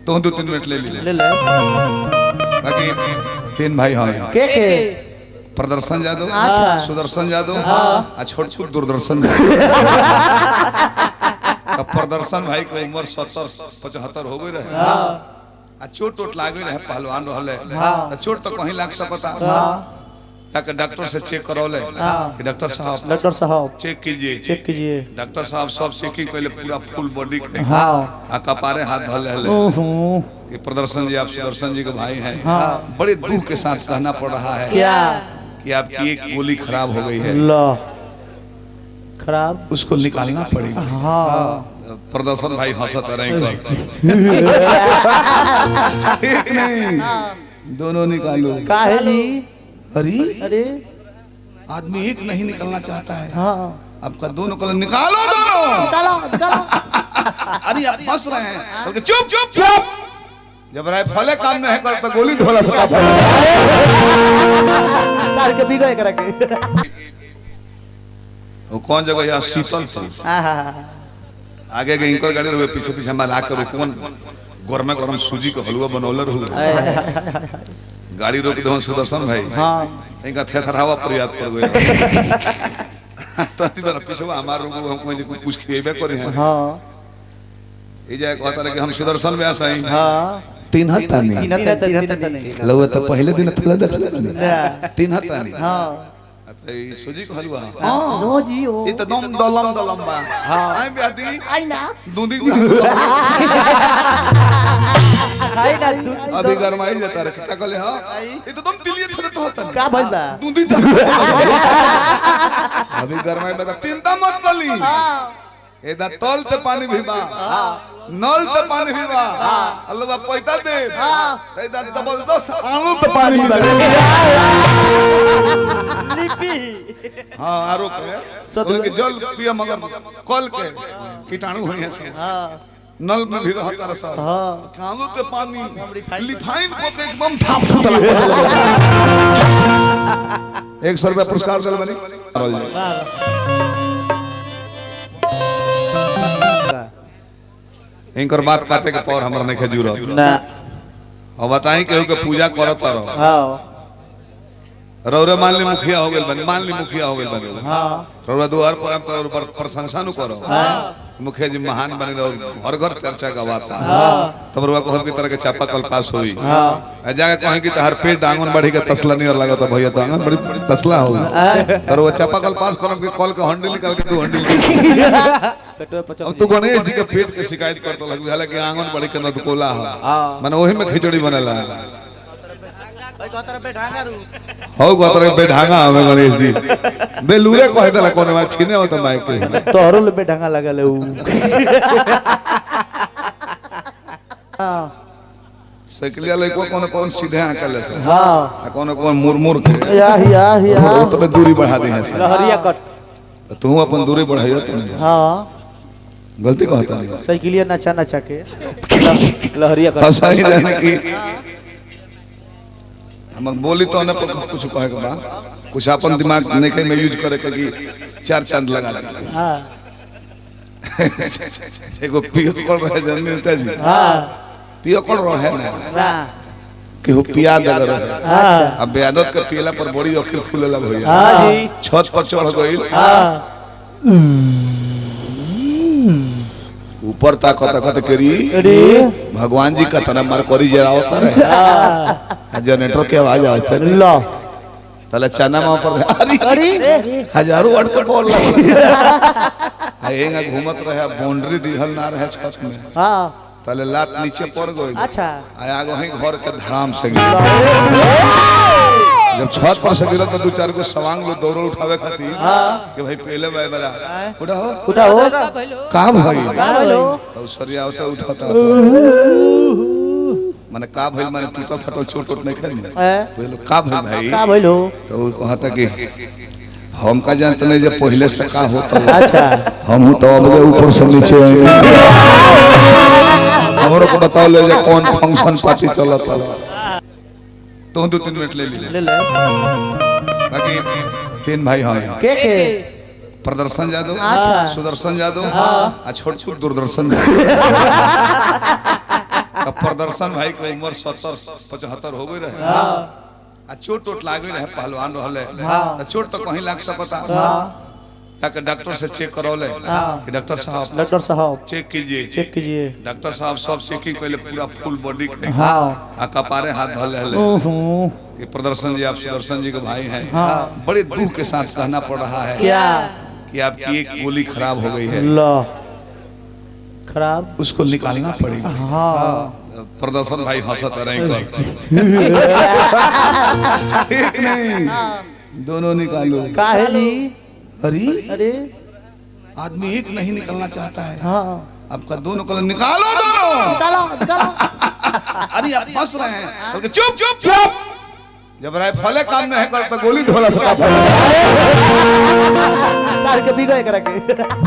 तो 2-3 मिनट ले ले बाकी 3 भाई हाँ के प्रदर्शन जादव, सुदर्शन जादव, छोटकू दूरदर्शन। प्रदर्शन भाई के उम्र 70-75 हो गई रहे, चोट टोट लागे रहे, पहलवान रहे, चोट तो कहीं लाग सकता, ताकि डॉक्टर से चेक करौले कि डॉक्टर साहब चेक कीजिए। डॉक्टर साहब सब चेकिंग पहले पूरा फुल बॉडी के कपारे हाथ धल रहे कि प्रदर्शन जी आप सुदर्शन जी के भाई हैं। बड़े दुख के साथ कहना पड़ रहा है कि आपकी एक गोली खराब हो गई है, खराब उसको निकालना पड़ेगा। प्रदर्शन भाई हंसत रहे एक नहीं दोनों निकालो। काहे जी? अरे आदमी एक नहीं निकलना चाहता है, आपका दोनों कलर निकालो, दोनों। अरे आप हंस रहे हैं, चुप। जब राइफल काम नहीं करता गोली धोला सका के भी गए करा के। वो कौन जगह यहाँ शीतल आगे गए इनकर गाड़ी रहे, पीछे मारा कर कौन गरम सूजी का हलवा बनौले रहे। गाड़ी रोक दो सुदर्शन भाई, इनका थेथरावा पर याद पड़ गया। तो पीछे हमारे हमको कुछ खेबे करे हैं। ये जाए कहता रहे कि हम सुदर्शन में आसाई 3 हत्ता नहीं लो तो पहले दिन थला देख ले 3 हत्ता नहीं। तो ये सूजी का हलवा नो जी ओ ये तो दलम बा। आई बेटी आई ना दूधी खाई ना अभी गरमाई जाता रहे क्या कहले। हां ये तो तुम तिलिए थोड़ा तो होता का भइल बा दूधी अभी गरमाई में चिंता मत कली। एदा तल ते पानी भी बा, नल ते पानी भी बा, अल्लाह पैसा दे एदा जबरदस्त आलू ते पानी भी बा। लिपि हां आरो के के जल पिया मगर कल के कीटाणु होय से नल में भी रहता रहा। आलू ते पानी रिफाइन को एकदम थाप थूतला 100 रुपया पुरस्कार चल बनी। इनकर बात काटे के पौर हमरा नहीं खजूर ना अब बताई केहू के पूजा करत रहो। रौरे मान ली मुखिया हो गेल बनी रौरा दुआर पर प्रशंसा नु करो। मुखिया जी महान बने रहो, हर घर चर्चा गवाता तब रुआ को की तरह के चापा कल पास हुई जाके कहीं की हर पेट आंगन बढ़ी के तसला नहीं और लगा था भैया तो आंगन बड़ी तसला हो तो वो चापा कल पास करम के कॉल के हंडी निकाल के तू हंडी अब तू गणेश जी के पेट के शिकायत करतो लग हालांकि आंगन बढ़ी के नदकोला हो माने ओही में खिचड़ी बनेला हो गोतर बेढांगा हमें गणेश जी बेलूरे कह देला कोने में छीने हो त माइक के तोहरो ले बेढांगा लगल उ साइकिलिया लइको कौन सीधे आकले से हां कौन मुरमुर के या तो दूरी बढ़ा दे है लहरिया कट तू अपन दूरी बढ़ाइयो त हां गलती कहता है साइकिलिया नचा के लहरिया कट सही रहने की हम बोली तो न कुछ कहे के बा कुछ अपन दिमाग नहीं में यूज करे के कि 4 चांद लगा दे। हां एगो पियो कोल रहे जनता जी। हां पियो कोल रहे ना कि हो पिया दे रहे। अच्छा अब बेआदत के पियला पर बड़ी अखिर खुलेला भैया। हां जी छत पर चढ़ गइल। हां ऊपर ताकत करी भगवान जी का तना मार करी जरा होता रहे जनरेटर के आवाज आवता है लो तले चना में ऊपर अरे हजारों वाट का बोल लगा एंगा घूमत रहे बाउंड्री दिहल ना रहे छत में। हां तले लात नीचे पड़ गई। अच्छा आगो ही घर के धड़ाम से जब छत पर से गिरा तो 2-4 को सवांग लो दौड़ उठावे खातिर कि भाई पहले भाई बड़ा उठाओ का भाई तो सरिया होता उठाता माने का भाई माने टूटा फटल चोट नहीं खानी पहले का भाई तो वो कहता कि हम का जानते नहीं जब पहले से का होता। अच्छा हम तो अब ऊपर से नीचे हमरो को बताओ ले कौन फंक्शन पार्टी चलता तो 2-3 मिनट ले ले बाकी 3 भाई हाँ के प्रदर्शन जादव, सुदर्शन जादव, छोटकू दूरदर्शन। प्रदर्शन भाई के उम्र 70-75 हो गई रहे आ चोट टोट लागे रहे पहलवान रहले तो चोट तो कहीं लाग सकता ताकि डॉक्टर से चेक करौले कि डॉक्टर साहब चेक कीजिए डॉक्टर साहब सब चेकिंग पहले पूरा फुल बॉडी के आ कपारे हाथ धल ले कि प्रदर्शन जी आप सुदर्शन जी के भाई हैं बड़े दुख के साथ कहना पड़ रहा है क्या कि आपकी एक गोली खराब हो गई है खराब उसको निकालना पड़ेगा प्रदर्शन भाई हंसत रहे एक नहीं दोनों निकालो काहे जी अरे आदमी एक नहीं निकलना चाहता है आपका दोनों कलर निकालो दोनों अरे आप हंस रहे हैं बल्कि चुप जब राइफल काम नहीं करता गोली धोला सका के बिगड़ के